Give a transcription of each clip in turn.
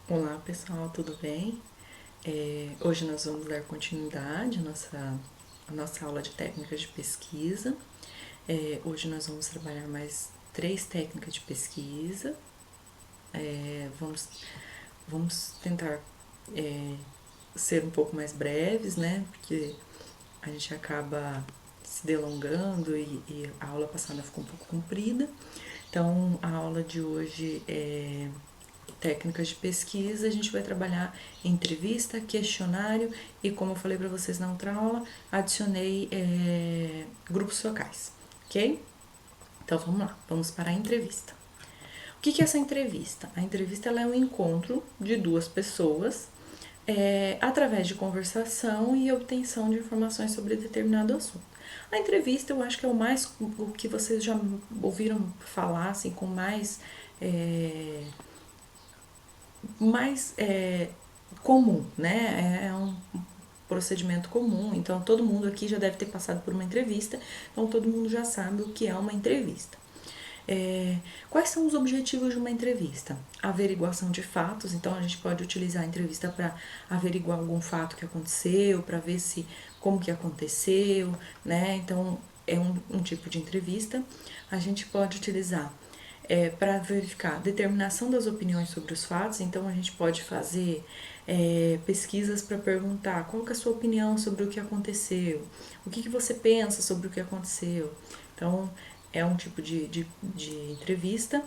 Olá pessoal, tudo bem? Hoje nós vamos dar continuidade à nossa aula de técnicas de pesquisa. Hoje nós vamos trabalhar mais 3 técnicas de pesquisa. Vamos tentar ser um pouco mais breves, né? Porque a gente acaba se delongando e a aula passada ficou um pouco comprida. Então, a aula de hoje é técnicas de pesquisa, a gente vai trabalhar entrevista, questionário e, como eu falei para vocês na outra aula, adicionei grupos focais, ok? Então vamos lá, vamos para a entrevista. O que é essa entrevista? A entrevista ela é um encontro de duas pessoas através de conversação e obtenção de informações sobre determinado assunto. A entrevista eu acho que é o que vocês já ouviram falar, assim, com mais comum, né? É um procedimento comum, então todo mundo aqui já deve ter passado por uma entrevista, então todo mundo já sabe o que é uma entrevista. Quais são os objetivos de uma entrevista? Averiguação de fatos, então a gente pode utilizar a entrevista para averiguar algum fato que aconteceu, para ver se como que aconteceu, né? Então é um tipo de entrevista. A gente pode utilizar para verificar determinação das opiniões sobre os fatos, então a gente pode fazer pesquisas para perguntar qual que é a sua opinião sobre o que aconteceu, o que você pensa sobre o que aconteceu. Então, é um tipo de entrevista.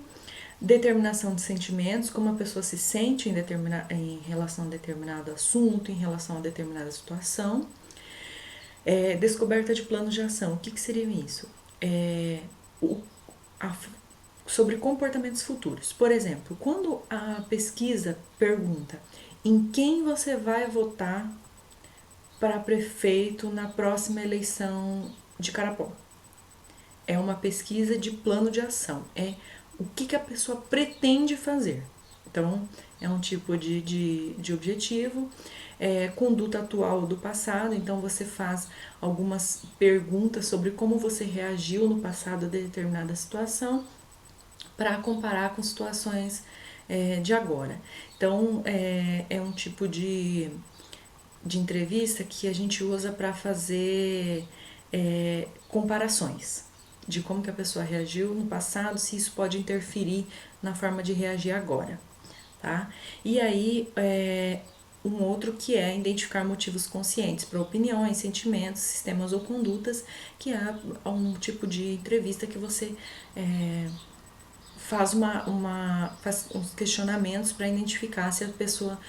Determinação de sentimentos, como a pessoa se sente em relação a determinado assunto, em relação a determinada situação. Descoberta de planos de ação, o que seria isso? O, a, sobre comportamentos futuros. Por exemplo, quando a pesquisa pergunta em quem você vai votar para prefeito na próxima eleição de Carapó, é uma pesquisa de plano de ação, é o que a pessoa pretende fazer. Então, é um tipo de objetivo. Conduta atual do passado, então você faz algumas perguntas sobre como você reagiu no passado a determinada situação para comparar com situações de agora. Então, é um tipo de entrevista que a gente usa para fazer comparações de como que a pessoa reagiu no passado, se isso pode interferir na forma de reagir agora, tá? E aí, um outro que é identificar motivos conscientes para opiniões, sentimentos, sistemas ou condutas, que é um tipo de entrevista que você faz faz uns questionamentos para identificar se a pessoa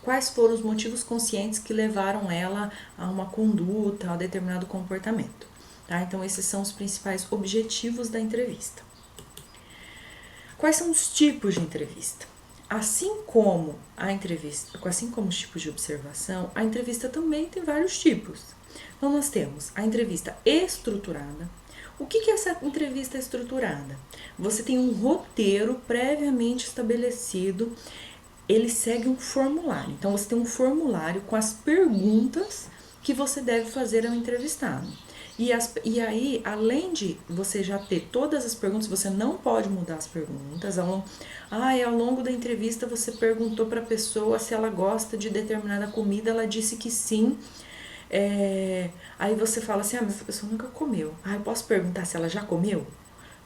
quais foram os motivos conscientes que levaram ela a uma conduta, a um determinado comportamento. Tá? Então esses são os principais objetivos da entrevista. Quais são os tipos de entrevista? Assim como os tipos de observação, a entrevista também tem vários tipos. Então nós temos a entrevista estruturada. O que é essa entrevista estruturada? Você tem um roteiro previamente estabelecido, ele segue um formulário. Então você tem um formulário com as perguntas que você deve fazer ao entrevistado. E aí, além de você já ter todas as perguntas, você não pode mudar as perguntas. Ao longo da entrevista você perguntou para a pessoa se ela gosta de determinada comida, ela disse que sim. Aí você fala assim, mas essa pessoa nunca comeu. Eu posso perguntar se ela já comeu?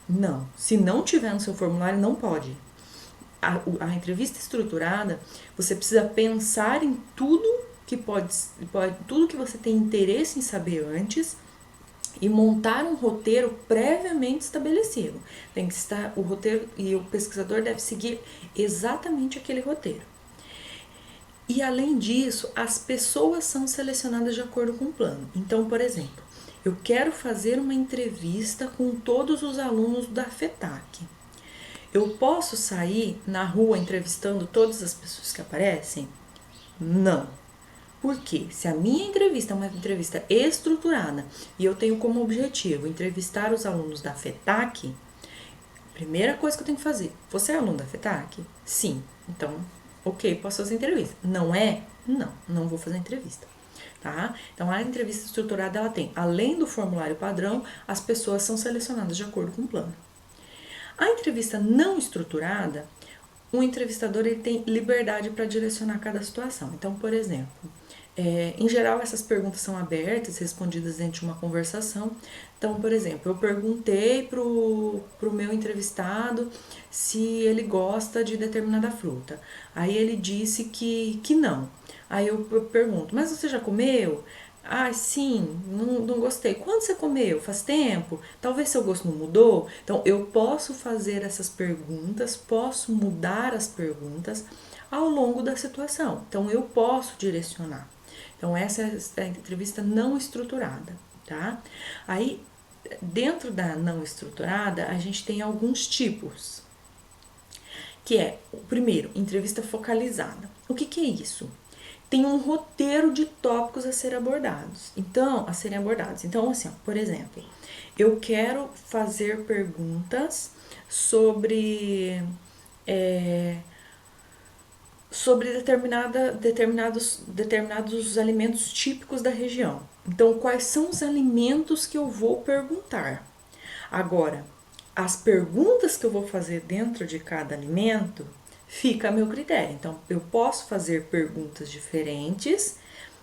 Não. Se não tiver no seu formulário, não pode. A entrevista estruturada, você precisa pensar em tudo que tudo que você tem interesse em saber antes e montar um roteiro previamente estabelecido. Tem que estar o roteiro e o pesquisador deve seguir exatamente aquele roteiro. E além disso, as pessoas são selecionadas de acordo com o plano. Então, por exemplo, eu quero fazer uma entrevista com todos os alunos da FETAC. Eu posso sair na rua entrevistando todas as pessoas que aparecem? Não. Porque se a minha entrevista é uma entrevista estruturada e eu tenho como objetivo entrevistar os alunos da FETAC, primeira coisa que eu tenho que fazer, você é aluno da FETAC? Sim. Então, ok, posso fazer entrevista. Não é? Não vou fazer entrevista. Tá? Então, a entrevista estruturada, ela tem, além do formulário padrão, as pessoas são selecionadas de acordo com o plano. A entrevista não estruturada, o entrevistador ele tem liberdade para direcionar cada situação. Então, por exemplo, em geral essas perguntas são abertas, respondidas dentro de uma conversação. Então, por exemplo, eu perguntei pro meu entrevistado se ele gosta de determinada fruta. Aí ele disse que não. Aí eu pergunto, mas você já comeu? Ah, sim, não gostei. Quando você comeu? Faz tempo? Talvez seu gosto não mudou? Então, eu posso fazer essas perguntas, posso mudar as perguntas ao longo da situação. Então, eu posso direcionar. Então, essa é a entrevista não estruturada, tá? Aí, dentro da não estruturada, a gente tem alguns tipos, que é, o primeiro, entrevista focalizada. O que é isso? Tem um roteiro de tópicos a serem abordados. Então, assim, ó, por exemplo, eu quero fazer perguntas sobre sobre determinados alimentos típicos da região. Então, quais são os alimentos que eu vou perguntar? Agora, as perguntas que eu vou fazer dentro de cada alimento fica a meu critério. Então, eu posso fazer perguntas diferentes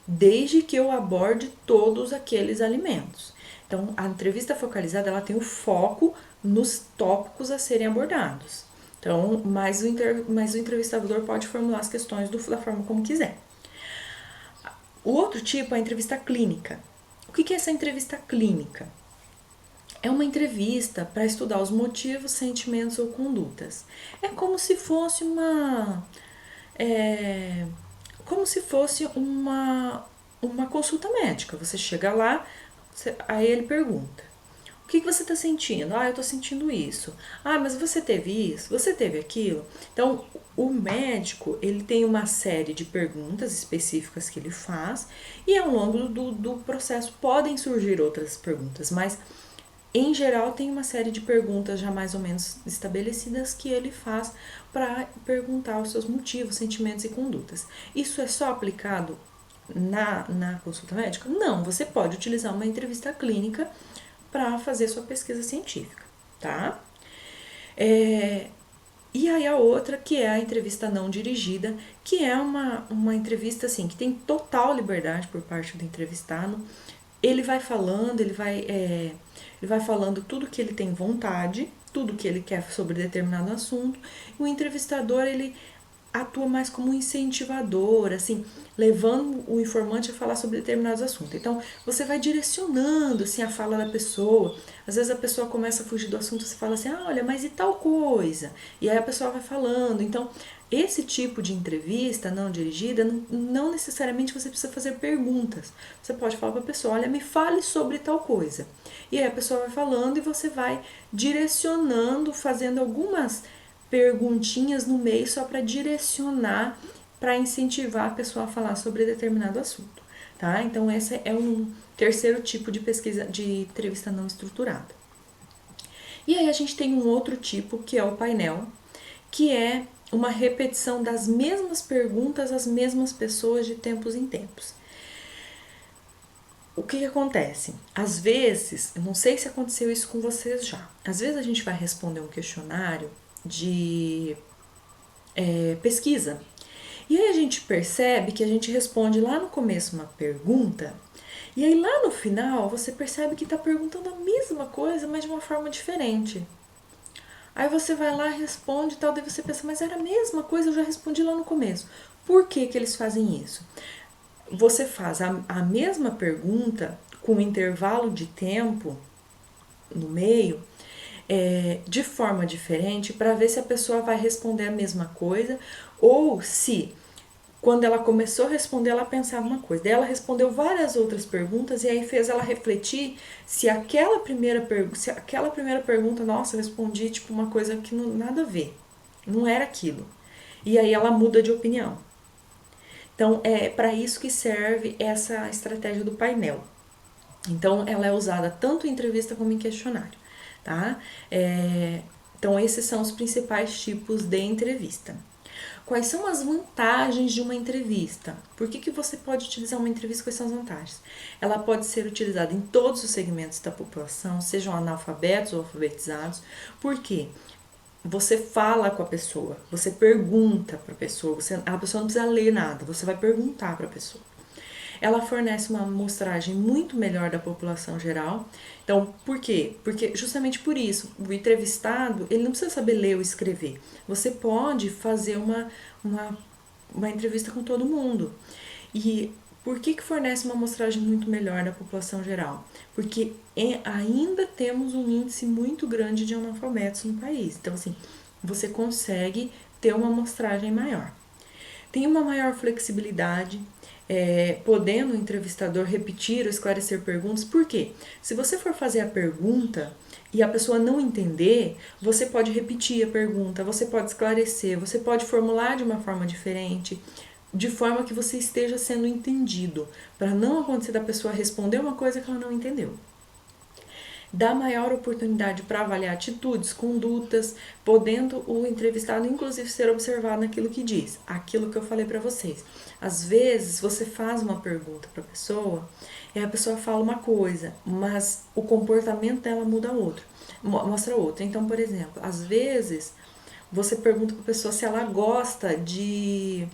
desde que eu aborde todos aqueles alimentos. Então, a entrevista focalizada ela tem o foco nos tópicos a serem abordados. Então, mas o entrevistador pode formular as questões da forma como quiser. O outro tipo é a entrevista clínica. O que é essa entrevista clínica? É uma entrevista para estudar os motivos, sentimentos ou condutas. É como se fosse uma consulta médica. Você chega lá, aí ele pergunta: o que você está sentindo? Ah, eu estou sentindo isso. Ah, mas você teve isso? Você teve aquilo? Então, o médico, ele tem uma série de perguntas específicas que ele faz e ao longo do processo podem surgir outras perguntas, mas em geral tem uma série de perguntas já mais ou menos estabelecidas que ele faz para perguntar os seus motivos, sentimentos e condutas. Isso é só aplicado na consulta médica? Não, você pode utilizar uma entrevista clínica para fazer sua pesquisa científica, tá? E aí a outra, que é a entrevista não dirigida, que é uma entrevista assim, que tem total liberdade por parte do entrevistado. Ele vai falando, ele vai falando tudo que ele tem vontade, tudo que ele quer sobre determinado assunto. E o entrevistador, ele atua mais como um incentivador, assim, levando o informante a falar sobre determinados assuntos. Então, você vai direcionando, assim, a fala da pessoa. Às vezes a pessoa começa a fugir do assunto, você fala assim, ah, olha, mas e tal coisa? E aí a pessoa vai falando. Então, esse tipo de entrevista não dirigida, não necessariamente você precisa fazer perguntas. Você pode falar para a pessoa, olha, me fale sobre tal coisa. E aí a pessoa vai falando e você vai direcionando, fazendo algumas perguntinhas no meio só para direcionar, para incentivar a pessoa a falar sobre determinado assunto, tá? Então esse é um terceiro tipo de pesquisa de entrevista não estruturada. E aí a gente tem um outro tipo que é o painel, que é uma repetição das mesmas perguntas às mesmas pessoas de tempos em tempos. O que acontece? Às vezes, eu não sei se aconteceu isso com vocês já, às vezes a gente vai responder um questionário de pesquisa. E aí a gente percebe que a gente responde lá no começo uma pergunta, e aí lá no final você percebe que está perguntando a mesma coisa, mas de uma forma diferente. Aí você vai lá, responde e tal, daí você pensa, mas era a mesma coisa, eu já respondi lá no começo. Por que eles fazem isso? Você faz a mesma pergunta com um intervalo de tempo no meio, de forma diferente, para ver se a pessoa vai responder a mesma coisa ou se quando ela começou a responder ela pensava uma coisa. Daí ela respondeu várias outras perguntas e aí fez ela refletir se aquela primeira pergunta, nossa, eu respondi tipo uma coisa que não nada a ver, não era aquilo. E aí ela muda de opinião. Então é para isso que serve essa estratégia do painel. Então ela é usada tanto em entrevista como em questionário, tá? Então esses são os principais tipos de entrevista. Quais são as vantagens de uma entrevista? Por que você pode utilizar uma entrevista? Quais são as vantagens? Ela pode ser utilizada em todos os segmentos da população, sejam analfabetos ou alfabetizados. Por quê? você fala com a pessoa, você pergunta para a pessoa, a pessoa não precisa ler nada, você vai perguntar para a pessoa. Ela fornece uma amostragem muito melhor da população geral. Então, por quê? Porque justamente por isso, o entrevistado, ele não precisa saber ler ou escrever. Você pode fazer uma entrevista com todo mundo. E por que fornece uma amostragem muito melhor da população geral? Porque ainda temos um índice muito grande de analfabetos no país. Então, assim, você consegue ter uma amostragem maior. Tem uma maior flexibilidade, podendo o entrevistador repetir ou esclarecer perguntas. Por quê? Se você for fazer a pergunta e a pessoa não entender, você pode repetir a pergunta, você pode esclarecer, você pode formular de uma forma diferente, de forma que você esteja sendo entendido, para não acontecer da pessoa responder uma coisa que ela não entendeu. Dá maior oportunidade para avaliar atitudes, condutas, podendo o entrevistado inclusive ser observado naquilo que diz. Aquilo que eu falei para vocês. Às vezes você faz uma pergunta para a pessoa e a pessoa fala uma coisa, mas o comportamento dela muda outro, mostra outra. Então, por exemplo, às vezes você pergunta para a pessoa se ela gosta de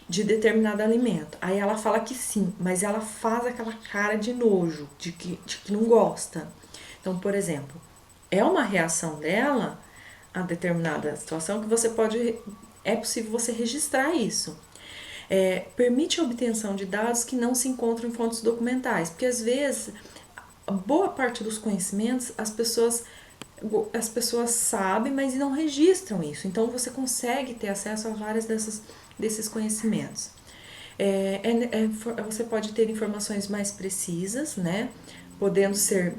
determinado alimento. Aí ela fala que sim, mas ela faz aquela cara de nojo, de que não gosta. Então, por exemplo, é uma reação dela a determinada situação que você pode, é possível você registrar isso. Permite a obtenção de dados que não se encontram em fontes documentais, porque às vezes, boa parte dos conhecimentos, as pessoas sabem, mas não registram isso. Então, você consegue ter acesso a vários desses conhecimentos. Você pode ter informações mais precisas, né? Podendo ser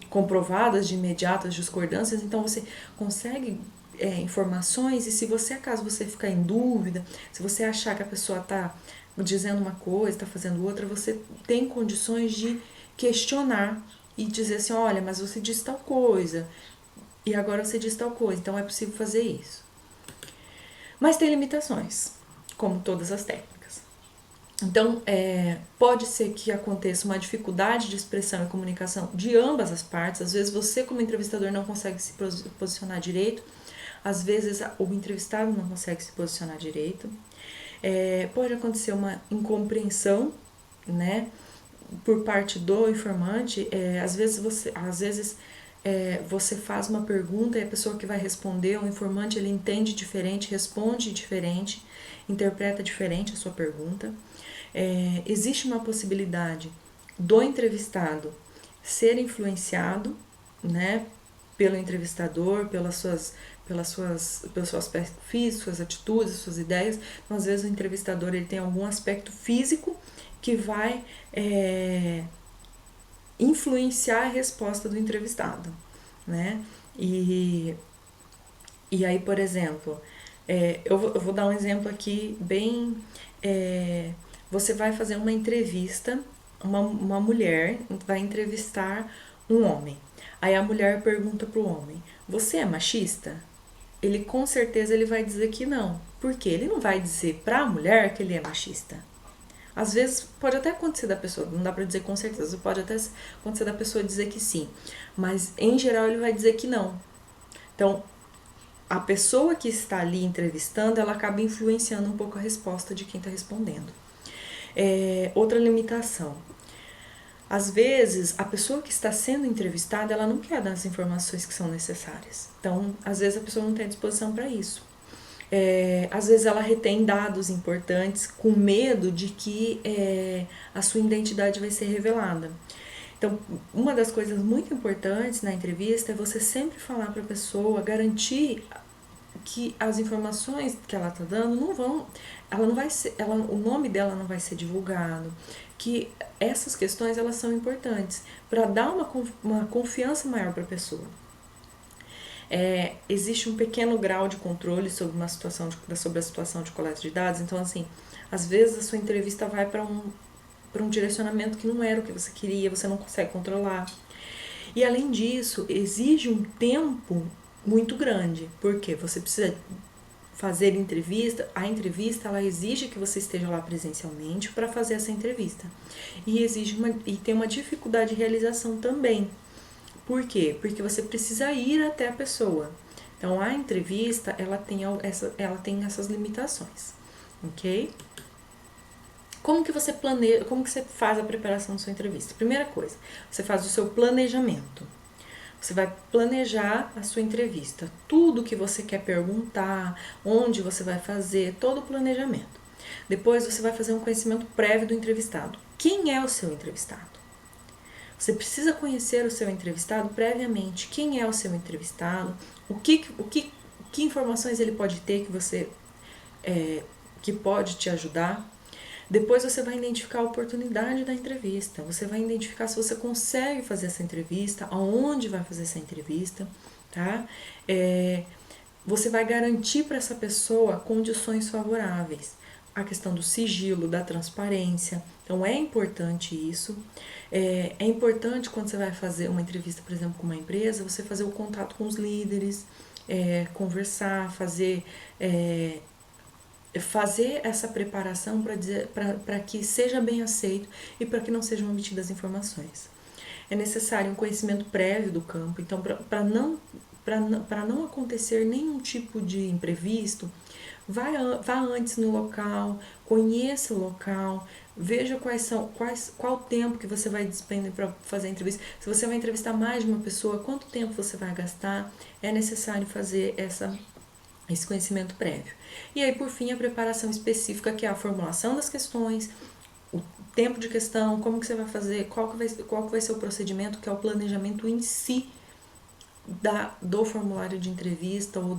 comprovadas de imediato as discordâncias, então você consegue informações, e se você, acaso você ficar em dúvida, se você achar que a pessoa está dizendo uma coisa, está fazendo outra, você tem condições de questionar e dizer assim, olha, mas você disse tal coisa, e agora você disse tal coisa, então é possível fazer isso. Mas tem limitações, como todas as técnicas. Então, pode ser que aconteça uma dificuldade de expressão e comunicação de ambas as partes. Às vezes você, como entrevistador, não consegue se posicionar direito. Às vezes o entrevistado não consegue se posicionar direito. Pode acontecer uma incompreensão, né, por parte do informante. Às vezes você faz uma pergunta e a pessoa que vai responder, o informante, ele entende diferente, responde diferente, interpreta diferente a sua pergunta. Existe uma possibilidade do entrevistado ser influenciado, né, pelo entrevistador, pelo seu aspecto físico, suas atitudes, suas ideias. Então, às vezes o entrevistador ele tem algum aspecto físico que vai influenciar a resposta do entrevistado, né? E aí, por exemplo, eu vou dar um exemplo aqui bem... você vai fazer uma entrevista, uma mulher vai entrevistar um homem. Aí a mulher pergunta pro homem, você é machista? Ele com certeza ele vai dizer que não. Por quê? Ele não vai dizer pra mulher que ele é machista. Às vezes pode até acontecer da pessoa, não dá pra dizer com certeza, pode até acontecer da pessoa dizer que sim, mas em geral ele vai dizer que não. Então, a pessoa que está ali entrevistando, ela acaba influenciando um pouco a resposta de quem está respondendo. Outra limitação. Às vezes, a pessoa que está sendo entrevistada, ela não quer dar as informações que são necessárias. Então, às vezes a pessoa não tem disposição para isso. Às vezes ela retém dados importantes com medo de que a sua identidade vai ser revelada. Então, uma das coisas muito importantes na entrevista é você sempre falar para a pessoa, garantir que as informações que ela está dando o nome dela não vai ser divulgado, que essas questões elas são importantes para dar uma confiança maior para a pessoa. Existe um pequeno grau de controle sobre sobre a situação de coleta de dados, então assim, às vezes a sua entrevista vai para um direcionamento que não era o que você queria, você não consegue controlar. E além disso, exige um tempo muito grande, porque você precisa fazer entrevista, a entrevista ela exige que você esteja lá presencialmente para fazer essa entrevista. E tem uma dificuldade de realização também. Por quê? Porque você precisa ir até a pessoa. Então, a entrevista, ela tem essas limitações, ok? Como que você planeja, como que você faz a preparação da sua entrevista? Primeira coisa, você faz o seu planejamento. Você vai planejar a sua entrevista, tudo que você quer perguntar, onde você vai fazer, todo o planejamento. Depois você vai fazer um conhecimento prévio do entrevistado. Quem é o seu entrevistado? Você precisa conhecer o seu entrevistado previamente. Quem é o seu entrevistado? Que informações ele pode ter que você que pode te ajudar? Depois você vai identificar a oportunidade da entrevista. Você vai identificar se você consegue fazer essa entrevista, aonde vai fazer essa entrevista, tá? Você vai garantir para essa pessoa condições favoráveis. A questão do sigilo, da transparência. Então, é importante isso. É importante quando você vai fazer uma entrevista, por exemplo, com uma empresa, você fazer o contato com os líderes, conversar, fazer essa preparação para que seja bem aceito e para que não sejam omitidas informações. É necessário um conhecimento prévio do campo, então para não acontecer nenhum tipo de imprevisto, vá antes no local, conheça o local, veja qual o tempo que você vai despender para fazer a entrevista. Se você vai entrevistar mais de uma pessoa, quanto tempo você vai gastar? É necessário fazer esse conhecimento prévio. E aí, por fim, a preparação específica, que é a formulação das questões, o tempo de questão, como que você vai fazer, qual que vai ser o procedimento, que é o planejamento em si do formulário de entrevista ou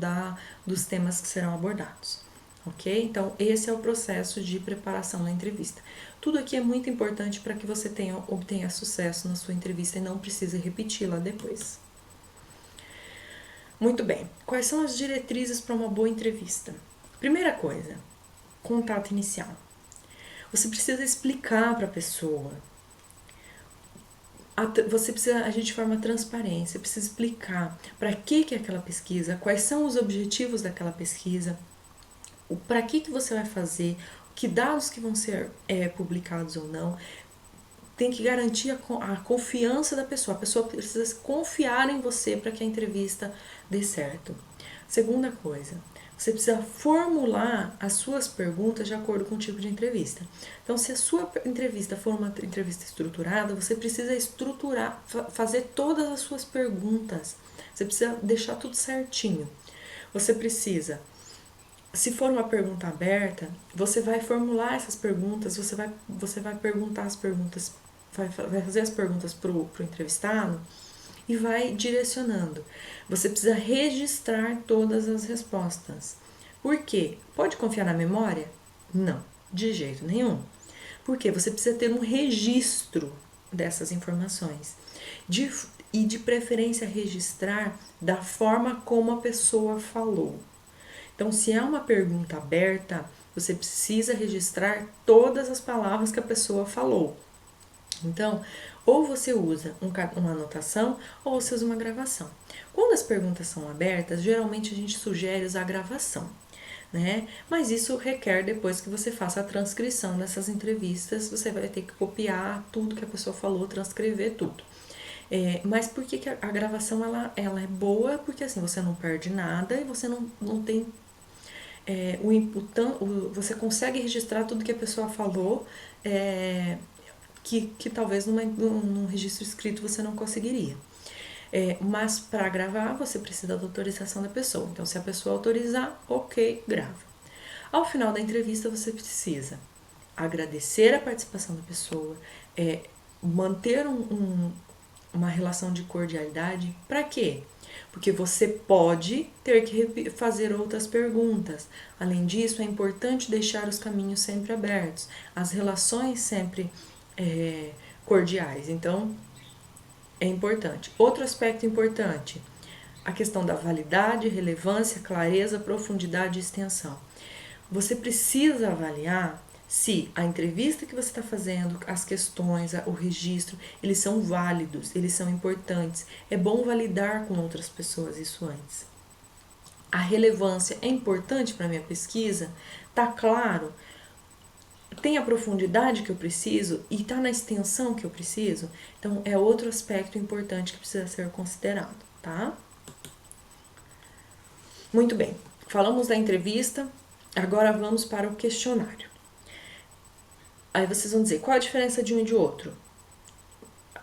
dos temas que serão abordados. Ok? Então, esse é o processo de preparação da entrevista. Tudo aqui é muito importante para que você obtenha sucesso na sua entrevista e não precise repeti-la depois. Muito bem, quais são as diretrizes para uma boa entrevista? Primeira coisa, contato inicial. Você precisa explicar para a pessoa. Você precisa agir de forma transparente, você precisa explicar para que é aquela pesquisa, quais são os objetivos daquela pesquisa, para que você vai fazer, que dados que vão ser publicados ou não. Tem que garantir a confiança da pessoa. A pessoa precisa confiar em você para que a entrevista dê certo. Segunda coisa, você precisa formular as suas perguntas de acordo com o tipo de entrevista. Então, se a sua entrevista for uma entrevista estruturada, você precisa estruturar, fazer todas as suas perguntas. Você precisa deixar tudo certinho. Você precisa, se for uma pergunta aberta, você vai formular essas perguntas, você vai perguntar as perguntas, vai fazer as perguntas pro entrevistado e vai direcionando. Você precisa registrar todas as respostas. Por quê? Pode confiar na memória? Não, de jeito nenhum. Porque você precisa ter um registro dessas informações. E de preferência registrar da forma como a pessoa falou. Então, se é uma pergunta aberta, você precisa registrar todas as palavras que a pessoa falou. Então, ou você usa uma anotação ou você usa uma gravação. Quando as perguntas são abertas, geralmente a gente sugere usar a gravação, né? Mas isso requer, depois que você faça a transcrição dessas entrevistas, você vai ter que copiar tudo que a pessoa falou, transcrever tudo. Mas por que a gravação ela é boa? Porque assim, você não perde nada e você não tem... você consegue registrar tudo que a pessoa falou, que talvez num registro escrito você não conseguiria. Mas para gravar, você precisa da autorização da pessoa. Então, se a pessoa autorizar, ok, grava. Ao final da entrevista, você precisa agradecer a participação da pessoa, manter uma relação de cordialidade. Para quê? Porque você pode ter que fazer outras perguntas. Além disso, é importante deixar os caminhos sempre abertos, as relações sempre cordiais. Então, é importante. Outro aspecto importante, a questão da validade, relevância, clareza, profundidade e extensão. Você precisa avaliar se a entrevista que você está fazendo, as questões, o registro, eles são válidos, eles são importantes. É bom validar com outras pessoas isso antes. A relevância é importante para a minha pesquisa? Tá claro? Tem a profundidade que eu preciso e está na extensão que eu preciso? Então, é outro aspecto importante que precisa ser considerado, tá? Muito bem, falamos da entrevista, agora vamos para o questionário. Aí vocês vão dizer, qual a diferença de um e de outro?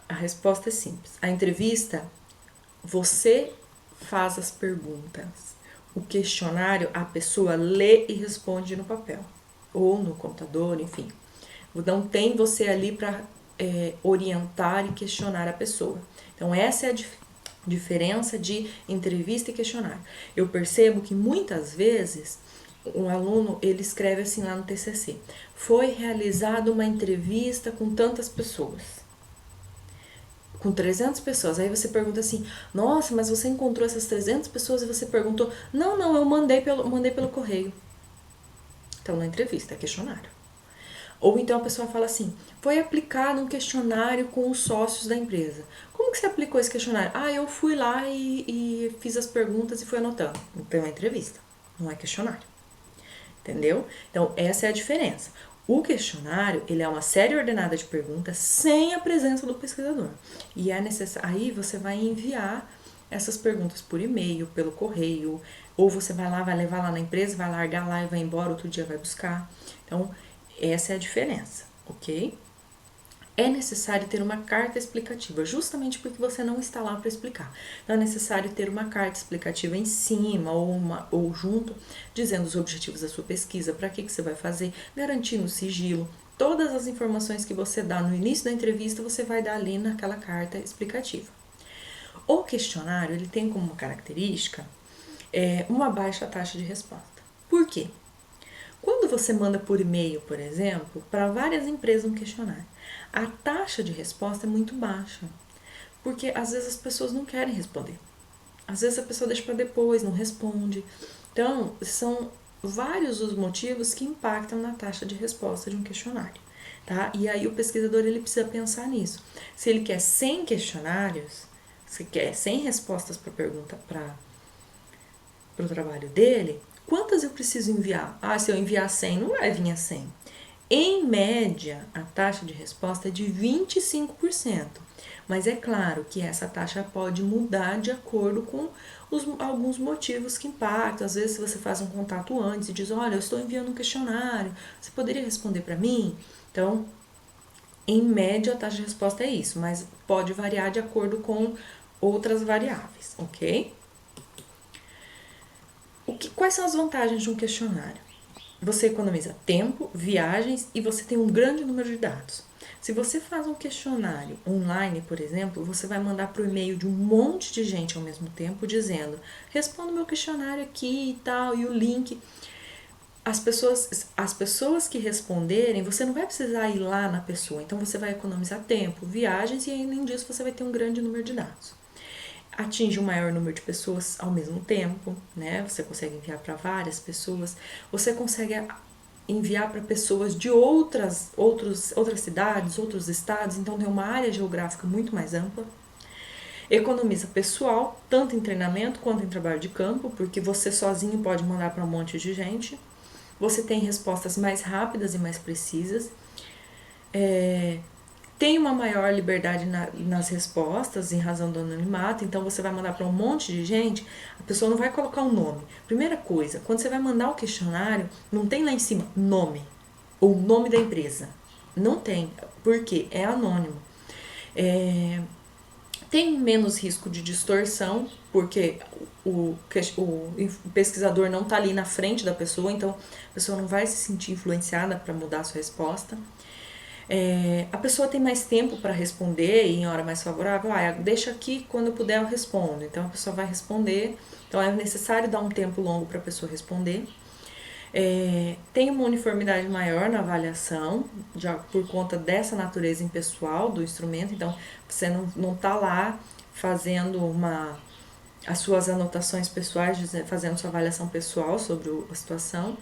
A resposta é simples. A entrevista, você faz as perguntas. O questionário, a pessoa lê e responde no papel. Ou no computador, enfim. Não tem você ali para orientar e questionar a pessoa. Então, essa é a diferença de entrevista e questionário. Eu percebo que muitas vezes um aluno, ele escreve assim lá no TCC: foi realizada uma entrevista com tantas pessoas, com 300 pessoas. Aí você pergunta assim: nossa, mas você encontrou essas 300 pessoas e você perguntou? Não, eu mandei pelo correio. Então, na entrevista, é questionário. Ou então a pessoa fala assim: foi aplicado um questionário com os sócios da empresa. Como que você aplicou esse questionário? Eu fui lá e fiz as perguntas e fui anotando. Então é entrevista, não é questionário. Entendeu? Então essa é a diferença. O questionário, ele é uma série ordenada de perguntas sem a presença do pesquisador. E é necessário, aí você vai enviar essas perguntas por e-mail, pelo correio, ou você vai levar lá na empresa, vai largar lá e vai embora, outro dia vai buscar. Então, essa é a diferença, ok? É necessário ter uma carta explicativa, justamente porque você não está lá para explicar. Então, é necessário ter uma carta explicativa em cima ou junto, dizendo os objetivos da sua pesquisa, para que você vai fazer, garantindo o sigilo. Todas as informações que você dá no início da entrevista, você vai dar ali naquela carta explicativa. O questionário, ele tem como característica uma baixa taxa de resposta. Por quê? Quando você manda por e-mail, por exemplo, para várias empresas um questionário, a taxa de resposta é muito baixa, porque às vezes as pessoas não querem responder. Às vezes a pessoa deixa para depois, não responde. Então, são vários os motivos que impactam na taxa de resposta de um questionário, tá? E aí o pesquisador, ele precisa pensar nisso. Se ele quer 100 questionários, se quer 100 respostas para pergunta para o trabalho dele, quantas eu preciso enviar? Se eu enviar 100, não vai vir a 100. Em média, a taxa de resposta é de 25%. Mas é claro que essa taxa pode mudar de acordo com alguns motivos que impactam. Às vezes, se você faz um contato antes e diz: olha, eu estou enviando um questionário, você poderia responder para mim? Então, em média, a taxa de resposta é isso, mas pode variar de acordo com outras variáveis, ok? Quais são as vantagens de um questionário? Você economiza tempo, viagens e você tem um grande número de dados. Se você faz um questionário online, por exemplo, você vai mandar para o e-mail de um monte de gente ao mesmo tempo dizendo: responda o meu questionário aqui e tal, e o link. As pessoas que responderem, você não vai precisar ir lá na pessoa, então você vai economizar tempo, viagens e além disso você vai ter um grande número de dados. Atinge um maior número de pessoas ao mesmo tempo, né? Você consegue enviar para várias pessoas, você consegue enviar para pessoas de outras cidades, outros estados, então tem uma área geográfica muito mais ampla. Economiza pessoal, tanto em treinamento quanto em trabalho de campo, porque você sozinho pode mandar para um monte de gente. Você tem respostas mais rápidas e mais precisas. Tem uma maior liberdade nas respostas em razão do anonimato, então você vai mandar para um monte de gente, a pessoa não vai colocar um nome. Primeira coisa, quando você vai mandar o questionário, não tem lá em cima nome ou nome da empresa. Não tem, porque é anônimo. Tem menos risco de distorção, porque o pesquisador não está ali na frente da pessoa, então a pessoa não vai se sentir influenciada para mudar a sua resposta. A pessoa tem mais tempo para responder e em hora mais favorável, deixa aqui, quando eu puder eu respondo. Então a pessoa vai responder, então é necessário dar um tempo longo para a pessoa responder. Tem uma uniformidade maior na avaliação, já por conta dessa natureza impessoal do instrumento, então você não está lá fazendo as suas anotações pessoais, fazendo sua avaliação pessoal sobre a situação,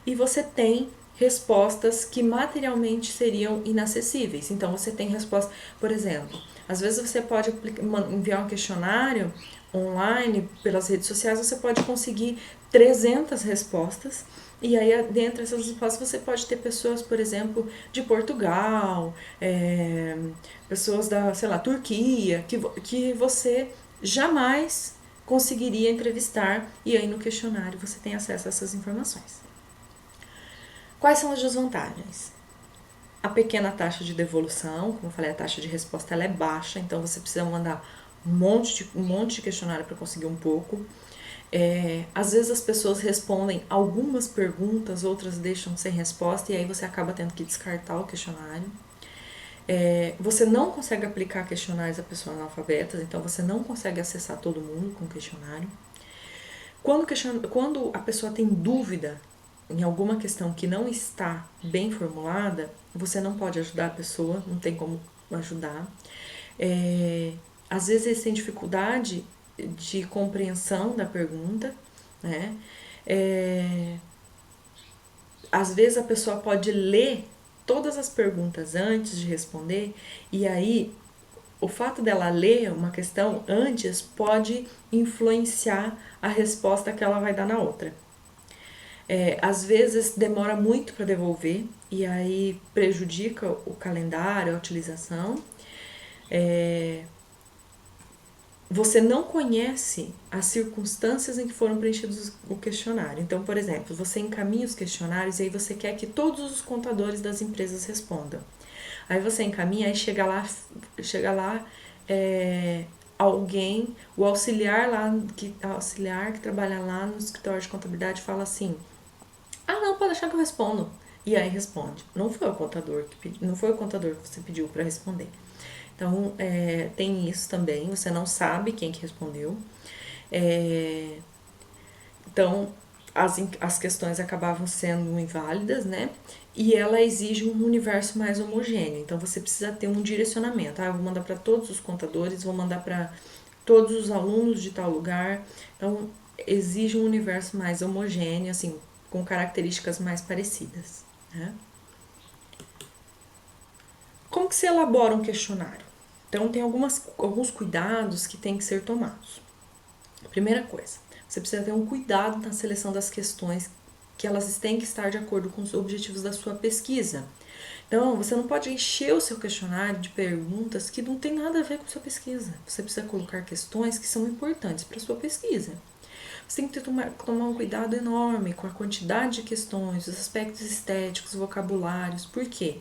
e você tem respostas que materialmente seriam inacessíveis. Então você tem resposta, por exemplo, às vezes você pode enviar um questionário online pelas redes sociais, você pode conseguir 300 respostas. E aí, dentre essas respostas, você pode ter pessoas, por exemplo, de Portugal, pessoas da, Turquia, que você jamais conseguiria entrevistar, e aí no questionário você tem acesso a essas informações. Quais são as desvantagens? A pequena taxa de devolução, como eu falei, a taxa de resposta ela é baixa, então você precisa mandar um monte de questionário para conseguir um pouco. Às vezes as pessoas respondem algumas perguntas, outras deixam sem resposta, e aí você acaba tendo que descartar o questionário. Você não consegue aplicar questionários a pessoas analfabetas, então você não consegue acessar todo mundo com questionário. Quando a pessoa tem dúvida em alguma questão que não está bem formulada, você não pode ajudar a pessoa, não tem como ajudar. Às vezes eles têm dificuldade de compreensão da pergunta, né? Às vezes a pessoa pode ler todas as perguntas antes de responder, e aí o fato dela ler uma questão antes pode influenciar a resposta que ela vai dar na outra. Às vezes demora muito para devolver e aí prejudica o calendário, a utilização. Você não conhece as circunstâncias em que foram preenchidos o questionário. Então, por exemplo, você encaminha os questionários e aí você quer que todos os contadores das empresas respondam. Aí você encaminha e chega lá alguém, o auxiliar que trabalha lá no escritório de contabilidade fala assim: "Ah, não, pode deixar que eu respondo". E aí responde. Não foi o contador que você pediu para responder. Então, tem isso também, você não sabe quem que respondeu. Então, as questões acabavam sendo inválidas, né? E ela exige um universo mais homogêneo. Então, você precisa ter um direcionamento. Eu vou mandar para todos os contadores, vou mandar para todos os alunos de tal lugar. Então, exige um universo mais homogêneo, assim, com características mais parecidas, né? Como que se elabora um questionário? Então, tem alguns cuidados que têm que ser tomados. Primeira coisa, você precisa ter um cuidado na seleção das questões, que elas têm que estar de acordo com os objetivos da sua pesquisa. Então, você não pode encher o seu questionário de perguntas que não tem nada a ver com a sua pesquisa. Você precisa colocar questões que são importantes para a sua pesquisa. Você tem que tomar um cuidado enorme com a quantidade de questões, os aspectos estéticos, vocabulários. Por quê?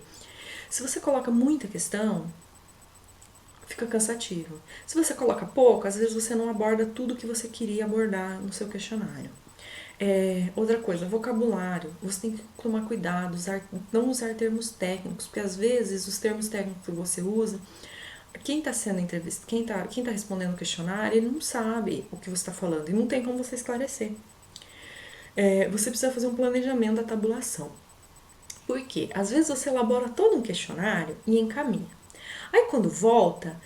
Se você coloca muita questão, fica cansativo. Se você coloca pouco, às vezes você não aborda tudo que você queria abordar no seu questionário. Outra coisa, vocabulário. Você tem que tomar cuidado, não usar termos técnicos, porque às vezes os termos técnicos que você usa, quem está sendo entrevistado, quem tá respondendo o questionário, ele não sabe o que você está falando e não tem como você esclarecer. Você precisa fazer um planejamento da tabulação. Por quê? Às vezes você elabora todo um questionário e encaminha. Aí quando volta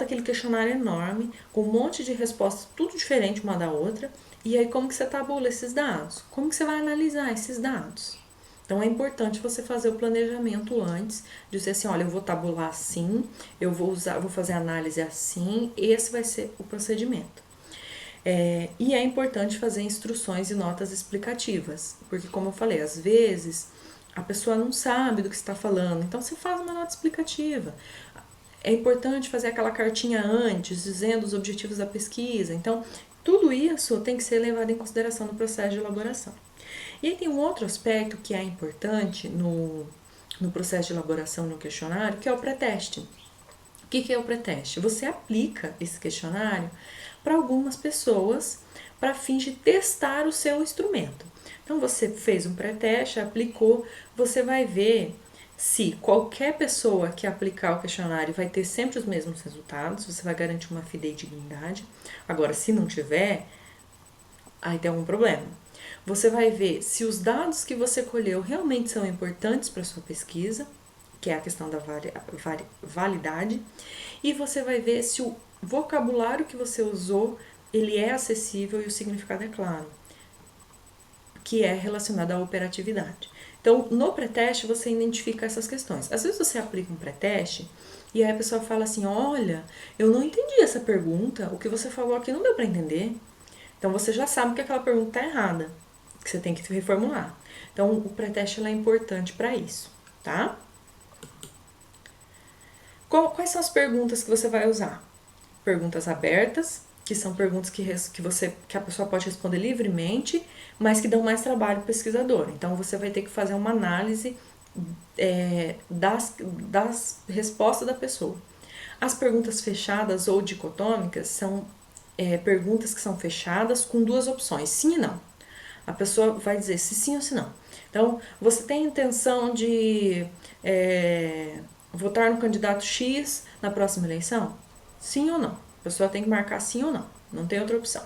aquele questionário enorme, com um monte de respostas, tudo diferente uma da outra, e aí como que você tabula esses dados? Como que você vai analisar esses dados? Então é importante você fazer o planejamento antes, dizer assim, olha, eu vou tabular assim, eu vou fazer análise assim, esse vai ser o procedimento. E é importante fazer instruções e notas explicativas, porque como eu falei, às vezes a pessoa não sabe do que está falando, então você faz uma nota explicativa. É importante fazer aquela cartinha antes, dizendo os objetivos da pesquisa. Então, tudo isso tem que ser levado em consideração no processo de elaboração. E aí tem um outro aspecto que é importante no processo de elaboração no questionário, que é o pré-teste. O que é o pré-teste? Você aplica esse questionário para algumas pessoas para fins de testar o seu instrumento. Então, você fez um pré-teste, aplicou, você vai ver se qualquer pessoa que aplicar o questionário vai ter sempre os mesmos resultados, você vai garantir uma fidedignidade. Agora, se não tiver, aí tem algum problema. Você vai ver se os dados que você colheu realmente são importantes para a sua pesquisa, que é a questão da validade, e você vai ver se o vocabulário que você usou, ele é acessível e o significado é claro, que é relacionado à operatividade. Então, no pré-teste, você identifica essas questões. Às vezes você aplica um pré-teste e aí a pessoa fala assim, olha, eu não entendi essa pergunta, o que você falou aqui não deu para entender. Então, você já sabe que aquela pergunta está errada, que você tem que reformular. Então, o pré-teste é importante para isso, tá? Quais são as perguntas que você vai usar? Perguntas abertas, que são perguntas que a pessoa pode responder livremente, mas que dão mais trabalho para o pesquisador. Então, você vai ter que fazer uma análise das respostas da pessoa. As perguntas fechadas ou dicotômicas são perguntas que são fechadas com duas opções, sim e não. A pessoa vai dizer se sim ou se não. Então, você tem a intenção de votar no candidato X na próxima eleição? Sim ou não? A pessoa tem que marcar sim ou não. Não tem outra opção.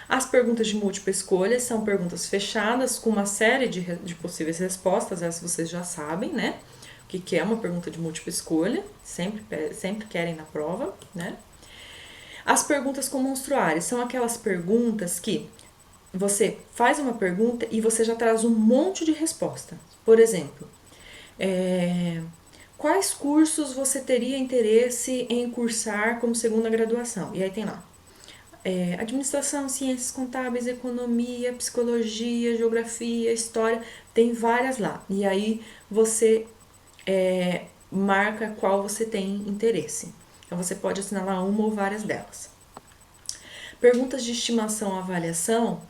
As perguntas de múltipla escolha são perguntas fechadas com uma série de possíveis respostas, essas vocês já sabem, né? O que é uma pergunta de múltipla escolha, sempre querem na prova, né? As perguntas com monstruários são aquelas perguntas que você faz uma pergunta e você já traz um monte de resposta. Por exemplo, quais cursos você teria interesse em cursar como segunda graduação? E aí tem lá, administração, ciências contábeis, economia, psicologia, geografia, história, tem várias lá. E aí você marca qual você tem interesse. Então você pode assinalar uma ou várias delas. Perguntas de estimação ou avaliação,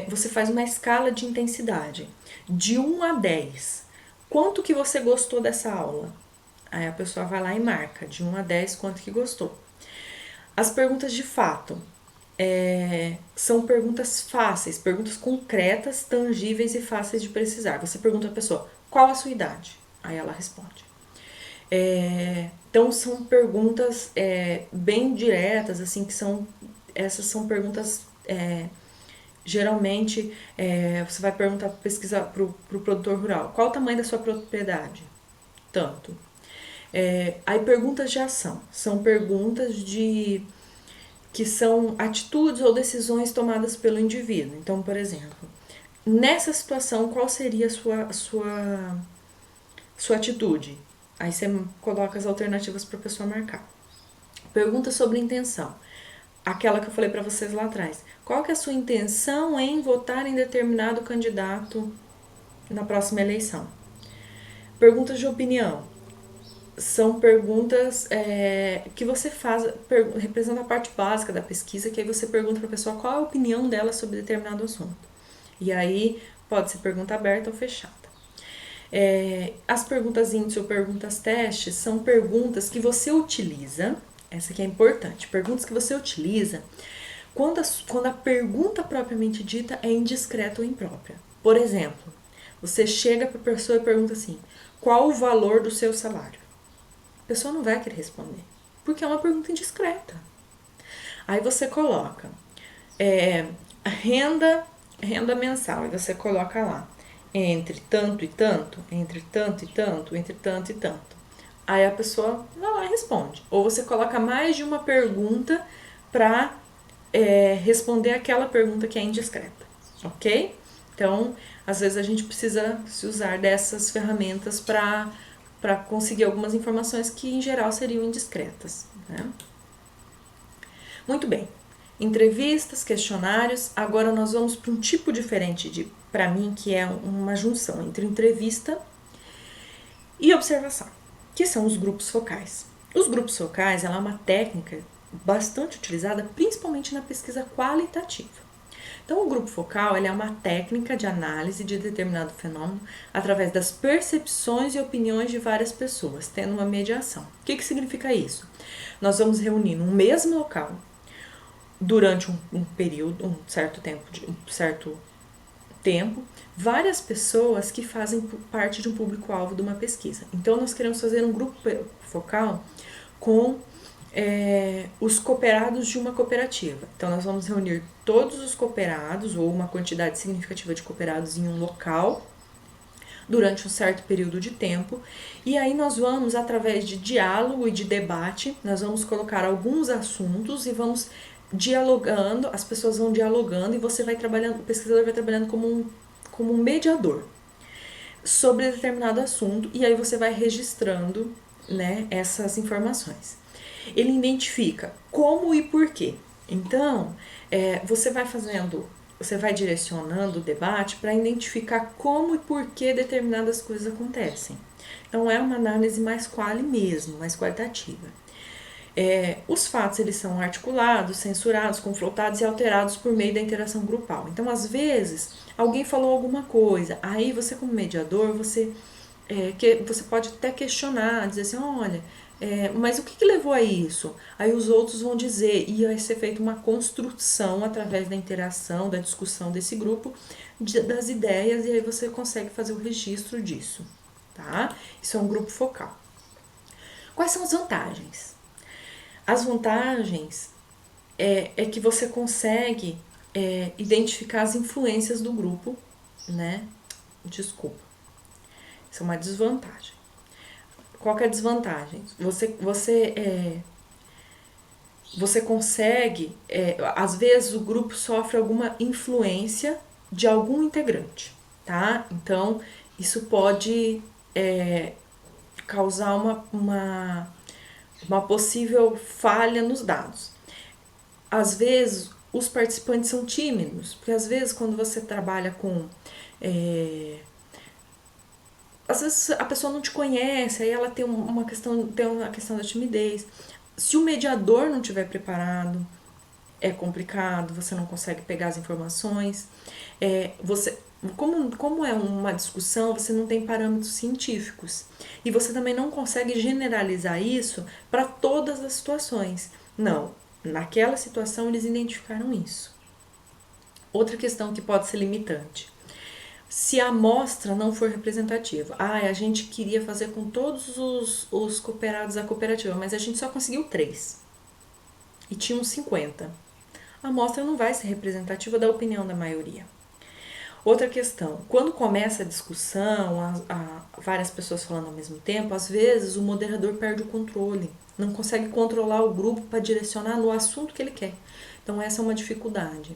você faz uma escala de intensidade, de 1 a 10. Quanto que você gostou dessa aula? Aí a pessoa vai lá e marca, de 1 a 10, quanto que gostou. As perguntas de fato, são perguntas fáceis, perguntas concretas, tangíveis e fáceis de precisar. Você pergunta à pessoa, qual a sua idade? Aí ela responde. Então são perguntas bem diretas, assim, essas são perguntas geralmente você vai perguntar para o produtor rural, qual o tamanho da sua propriedade? Tanto. Aí perguntas de ação, são perguntas que são atitudes ou decisões tomadas pelo indivíduo. Então, por exemplo, nessa situação, qual seria a sua atitude? Aí você coloca as alternativas para a pessoa marcar. Pergunta sobre intenção. Aquela que eu falei para vocês lá atrás. Qual que é a sua intenção em votar em determinado candidato na próxima eleição? Perguntas de opinião. São perguntas que você faz, representa a parte básica da pesquisa, que aí você pergunta para a pessoa qual é a opinião dela sobre determinado assunto. E aí pode ser pergunta aberta ou fechada. As perguntas índice ou perguntas teste são perguntas que você utiliza, essa aqui é importante, perguntas que você utiliza quando a pergunta propriamente dita é indiscreta ou imprópria. Por exemplo, você chega para a pessoa e pergunta assim, qual o valor do seu salário? A pessoa não vai querer responder, porque é uma pergunta indiscreta. Aí você coloca renda mensal, e você coloca lá, entre tanto e tanto, entre tanto e tanto, entre tanto e tanto. Aí a pessoa vai lá e responde. Ou você coloca mais de uma pergunta para responder aquela pergunta que é indiscreta, ok? Então, às vezes a gente precisa se usar dessas ferramentas para conseguir algumas informações que em geral seriam indiscretas, né? Muito bem. Entrevistas, questionários. Agora nós vamos para um tipo diferente para mim, que é uma junção entre entrevista e observação, que são os grupos focais. Os grupos focais é uma técnica bastante utilizada principalmente na pesquisa qualitativa. Então, o grupo focal é uma técnica de análise de determinado fenômeno através das percepções e opiniões de várias pessoas, tendo uma mediação. O que significa isso? Nós vamos reunir no mesmo local, durante um período, um certo tempo, várias pessoas que fazem parte de um público-alvo de uma pesquisa. Então, nós queremos fazer um grupo focal com os cooperados de uma cooperativa. Então, nós vamos reunir todos os cooperados ou uma quantidade significativa de cooperados em um local durante um certo período de tempo, e aí nós vamos, através de diálogo e de debate, nós vamos colocar alguns assuntos e vamos dialogando, as pessoas vão dialogando e você vai trabalhando, o pesquisador vai trabalhando como um mediador sobre determinado assunto, e aí você vai registrando, né, essas informações. Ele identifica como e porquê. Então, você vai direcionando o debate para identificar como e por que determinadas coisas acontecem. Então, é uma análise mais quali mesmo, mais qualitativa. Os fatos eles são articulados, censurados, confrontados e alterados por meio da interação grupal. Então, às vezes, alguém falou alguma coisa, aí você como mediador, você pode até questionar, dizer assim, olha, mas o que levou a isso? Aí os outros vão dizer, e vai ser feita uma construção através da interação, da discussão desse grupo, das ideias, e aí você consegue fazer o registro disso, tá? Isso é um grupo focal. Quais são as vantagens? As vantagens é que você consegue identificar as influências do grupo, né? Desculpa. Isso é uma desvantagem. Qual que é a desvantagem? Você consegue, às vezes o grupo sofre alguma influência de algum integrante, tá? Então, isso pode causar uma possível falha nos dados. Às vezes, os participantes são tímidos, porque às vezes quando você trabalha com... às vezes a pessoa não te conhece, aí ela tem uma questão da timidez. Se o mediador não estiver preparado, é complicado, você não consegue pegar as informações. Como é uma discussão, você não tem parâmetros científicos. E você também não consegue generalizar isso para todas as situações. Não, naquela situação eles identificaram isso. Outra questão que pode ser limitante. Se a amostra não for representativa, a gente queria fazer com todos os cooperados da cooperativa, mas a gente só conseguiu 3 e tinham 50. A amostra não vai ser representativa da opinião da maioria. Outra questão, quando começa a discussão, várias pessoas falando ao mesmo tempo, às vezes o moderador perde o controle, não consegue controlar o grupo para direcionar no assunto que ele quer. Então essa é uma dificuldade.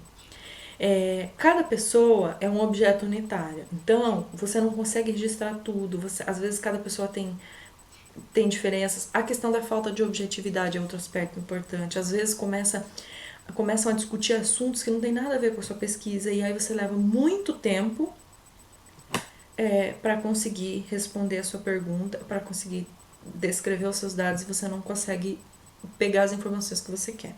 Cada pessoa é um objeto unitário, então você não consegue registrar tudo, às vezes cada pessoa tem diferenças. A questão da falta de objetividade é outro aspecto importante. Às vezes começam a discutir assuntos que não tem nada a ver com a sua pesquisa, e aí você leva muito tempo para conseguir responder a sua pergunta, para conseguir descrever os seus dados, e você não consegue pegar as informações que você quer.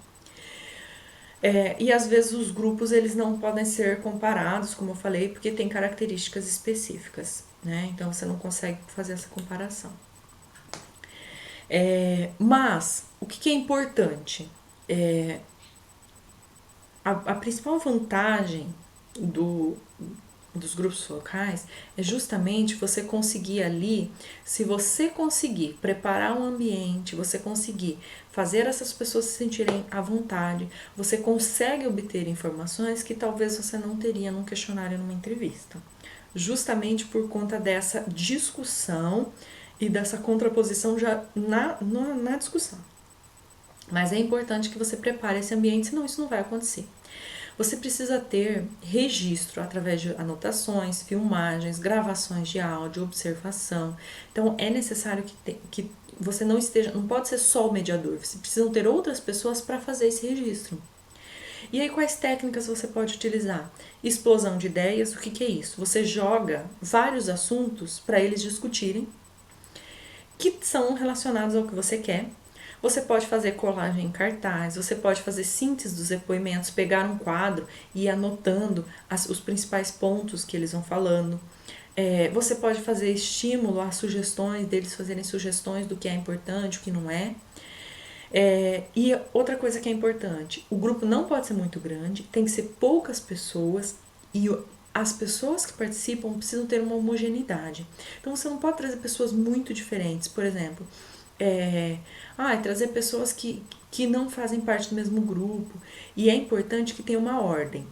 E às vezes os grupos eles não podem ser comparados, como eu falei, porque tem características específicas, né? Então você não consegue fazer essa comparação. Mas o que é importante? A principal vantagem dos grupos focais é justamente você conseguir ali, se você conseguir preparar um ambiente, você conseguir fazer essas pessoas se sentirem à vontade, você consegue obter informações que talvez você não teria num questionário, numa entrevista. Justamente por conta dessa discussão e dessa contraposição já na discussão. Mas é importante que você prepare esse ambiente, senão isso não vai acontecer. Você precisa ter registro através de anotações, filmagens, gravações de áudio, observação. Então é necessário que você não pode ser só o mediador, você precisa ter outras pessoas para fazer esse registro. E aí quais técnicas você pode utilizar? Explosão de ideias, o que é isso? Você joga vários assuntos para eles discutirem, que são relacionados ao que você quer. Você pode fazer colagem em cartaz, você pode fazer síntese dos depoimentos, pegar um quadro e ir anotando os principais pontos que eles vão falando. Você pode fazer estímulo a sugestões, deles fazerem sugestões do que é importante, o que não é. E outra coisa que é importante, o grupo não pode ser muito grande, tem que ser poucas pessoas e as pessoas que participam precisam ter uma homogeneidade. Então você não pode trazer pessoas muito diferentes, por exemplo, trazer pessoas que não fazem parte do mesmo grupo. E é importante que tenha uma ordem.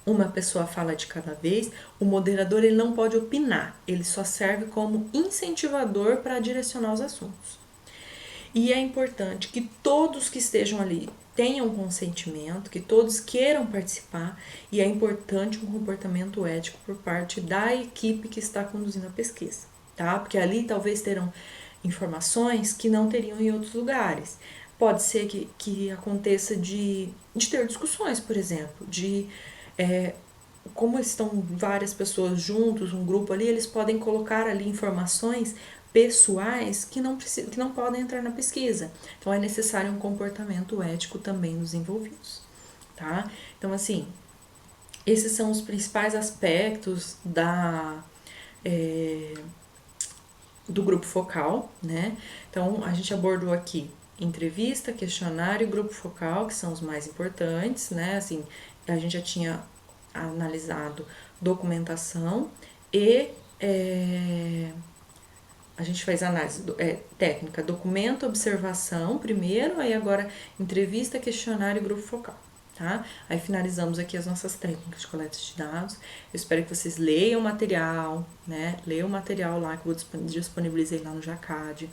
Uma pessoa fala de cada vez, o moderador ele não pode opinar, ele só serve como incentivador para direcionar os assuntos. E é importante que todos que estejam ali tenham consentimento, que todos queiram participar, e é importante um comportamento ético por parte da equipe que está conduzindo a pesquisa, tá? Porque ali talvez terão informações que não teriam em outros lugares. Pode ser que aconteça de ter discussões, por exemplo, como estão várias pessoas juntos, um grupo ali, eles podem colocar ali informações pessoais que não podem entrar na pesquisa. Então, é necessário um comportamento ético também dos envolvidos, tá? Então, assim, esses são os principais aspectos do grupo focal, né? Então, a gente abordou aqui entrevista, questionário e grupo focal, que são os mais importantes, né? Assim, a gente já tinha analisado documentação e a gente faz análise técnica, documento, observação primeiro, aí agora entrevista, questionário e grupo focal, tá? Aí finalizamos aqui as nossas técnicas de coleta de dados. Eu espero que vocês leiam o material, né? Leiam o material lá que eu disponibilizei lá no Jacad.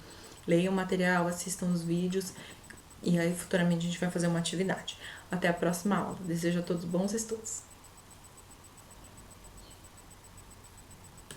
Leiam o material, assistam os vídeos e aí futuramente a gente vai fazer uma atividade. Até a próxima aula. Desejo a todos bons estudos.